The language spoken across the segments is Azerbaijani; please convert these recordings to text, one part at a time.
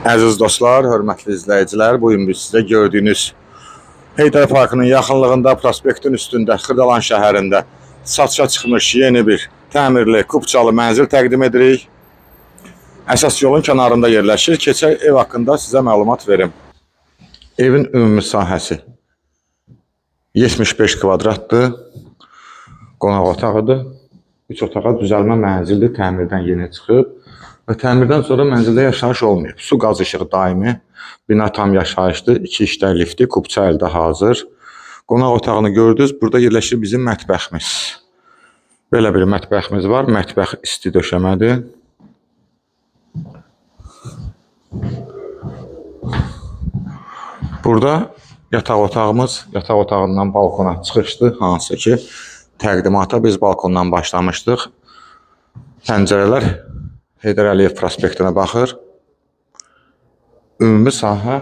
Əziz dostlar, hörmətli izləyicilər, bugün biz sizə gördüyünüz Heydər Parkının yaxınlığında, prospektin üstündə, Xırdalan şəhərində satışa çıxmış yeni bir təmirli, kubçalı mənzil təqdim edirik. Əsas yolun kənarında yerləşir. Keçək ev haqqında sizə məlumat verim. Evin ümumi sahəsi 75 kvadratdır. Qonaq otağıdır. 3 otağa düzəlmə mənzildir, təmirdən yeni çıxıb. Və təmirdən sonra mənzildə yaşayış olmayıb. Su, qaz, işıq daimi. Bina tam yaşayışdır. 2 işlər lifti, kubça əldə hazır. Qonaq otağını gördünüz. Burada yerləşir bizim mətbəximiz. Belə bir mətbəximiz var. Mətbəx isti döşəmədir. Burada yataq otağımız. Yataq otağından balkona çıxışdır. Hansı ki, təqdimata biz balkondan başlamışdıq. Pəncərələr Heydər Əliyev prospektinə baxır. Ümumi sahə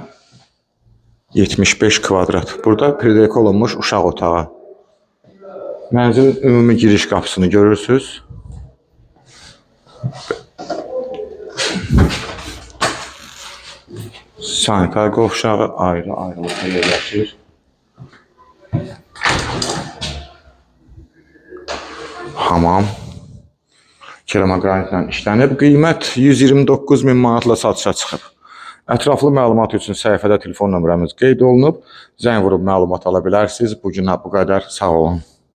75 kvadrat. Burada perdeka olunmuş uşaq otağı. Mənzilin ümumi giriş qapısını görürsünüz. Sanitar qovşağı ayrı-ayrılıqda yerləşir. Hamam. Keramogranitlə işlənib. Qiymət 129 min manatla satışa çıxıb. Ətraflı məlumat üçün səhifədə telefon nömrəmiz qeyd olunub. Zəng vurub məlumat ala bilərsiniz. Bugünə bu qədər. Sağ olun.